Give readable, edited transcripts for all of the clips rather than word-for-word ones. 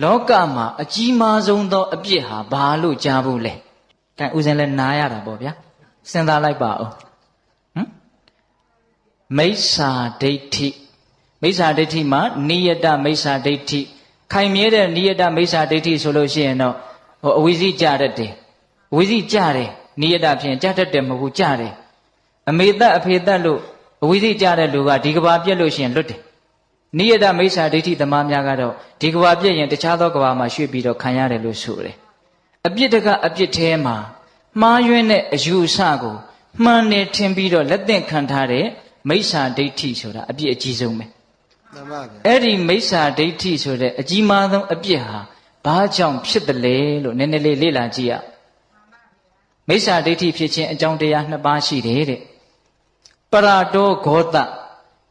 လောကမှာအကြီးမားဆုံးသောအပြစ်ဟာဘာလို့ကြားဘူးလဲ။ဒါဥစဉ်လဲနားရတာပေါ့ဗျာ။စဉ်းစားလိုက်ပါဦး။မိစ္ဆာဒိဋ္ဌိမိစ္ဆာဒိဋ္ဌိမှာနိယတမိစ္ဆာဒိဋ္ဌိခိုင်မြဲတဲ့နိယတမိစ္ဆာဒိဋ္ဌိဆိုလို့ရှိရင်တော့အဝိဇ္ဇိကြတတ်တယ်။အဝိဇ္ဇိကြတယ်နိယတဖြင့်ကြတတ်တယ်မဟုတ်ဘူးကြတယ်။အမေတ္တအဖေတ္တလို့အဝိဇ္ဇိကြတဲ့လူကဒီကဘာပြက်လို့ရှိရင်လွတ်တယ်။နိယတမိစ္ဆာဒိဋ္ဌိသမားများကတော့ဒီကဘာပြက်ရင်တခြားသောကဘာမှာရွှေ့ပြီးတော့ခံရတယ်လို့ဆိုတယ်။အပြစ်တကအပြစ်ထဲမှာမှားယွင်းတဲ့အယူအဆကိုမှန်နေထင်ပြီးတော့လက်သင့်ခံထားတဲ့မိစ္ဆာဒိဋ္ဌိဆိုတာအပြစ်အကြီးဆုံးပဲ။မှန်ပါဗျာ။အဲ့ဒီမိစ္ဆာဒိဋ္ဌိဆိုတဲ့အကြီးမားဆုံးအပြစ်ဟာဘာကြောင့်ဖြစ်တယ်လဲလို့နည်းနည်းလေးလေ့လာကြည့်ရ။မိစ္ဆာဒိဋ္ဌိဖြစ်ခြင်းအကြောင်းတရား2ပါးရှိတယ်တဲ့။ပရတောဂောတ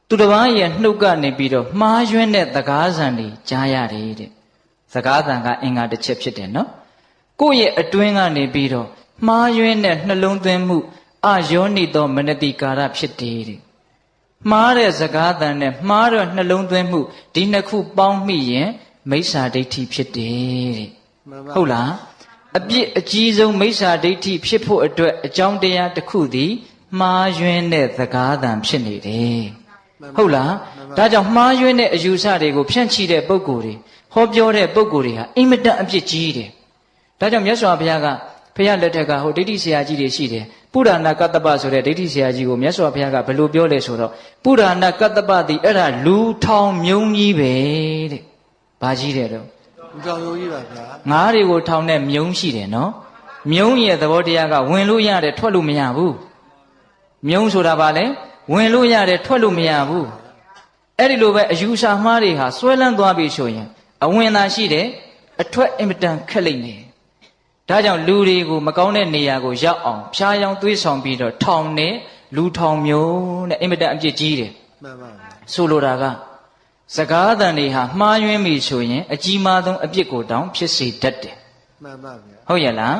သူတစ်ပါးရဲ့နှုတ်ကနေပြီးတော့မှားယွင်းတဲ့သကားဆံတွေကြားရတယ်တဲ့။သကားဆံကအင်္ဂါတစ်ချက်ဖြစ်တယ်နော်။ကိုယ့်ရဲ့အတွင်းကနေပြီးတော့မှားယွင်းတဲ့နှလုံးသွင်းမှုအယောနိသောမနတိကာရဖြစ်တယ်တဲ့။မှားတဲ့စကားသံနဲ့မှားတဲ့နှလုံးသွင်းမှုဒီနှစ်ခုပေါင်းမိရင်မိစ္ဆာဒိဋ္ဌိဖြစ်တယ်တဲ့။ဟုတ်လား။အပြစ်အကြီးဆုံးမိစ္ဆာဒိဋ္ဌိဖြစ်ဖို့အတွက်အကြောင်းတရားတစ်ခုသည်မှားယွင်းတဲ့စကားသံဖြစ်နေတယ်။ဟုတ်လား။ဒါကြောင့်မှားယွင်းတဲ့အယူဆတွေကိုဖြန့်ချိတဲ့ပုဂ္ဂိုလ်တွေဟောပြောတဲ့ပုဂ္ဂိုလ်တွေဟာအင်မတန်အပြစ်ကြီးတယ်။ဒါကြောင့်မြတ်စွာဘုရားကဖခင်လက်ထက်ကဟိုဒိဋ္ဌိဆရာကြီးတွေရှိတယ်ပုရဏကတ္တပဆိုတဲ့ဒိဋ္ဌိဆရာကြီးကိုမြတ်စွာဘုရားကဘယ်လိုပြောလဲဆိုတော့ပုရဏကတ္တပသည်အဲ့ဒါလူထောင်မြုံကြီးပဲတဲ့။ဘာကြီးတယ်တော့လူထောင်မြုံကြီးပါဗျာ။ငါးတွေကိုထောင်တဲ့မြုံရှိတယ်နော်။မြုံရဲ့သဘောတရားကဝင်လို့ရတယ်ထွက်လို့မရဘူး။မြုံဆိုတာဘာလဲဝင်လို့ရတယ်ထွက်လို့မရဘူး။အဲ့ဒီလိုပဲအယူဆမှားတွေဟာဆွဲလန်းသွားပြီဆိုရင်အဝင်သာရှိတယ်အထွက်အင်မတန်ခက်လိမ့်မယ်။ဒါကြောင့်လူတွေကိုမကောင်းတဲ့နေရာကိုရောက်အောင်ဖျားယောင်းသွေးဆောင်ပြီးတော့ထောင်နဲ့လူထောင်မျိုးနဲ့အင်မတန်အပြစ်ကြီးတယ်မှန်ပါဗျာဆိုလိုတာကစကားသံတွေဟာမှားယွင်းပြီဆိုရင်အကြီးမားဆုံးအပြစ်ကိုတောင်ဖြစ်စေတတ်တယ်မှန်ပါဗျာဟုတ်ရဲ့လား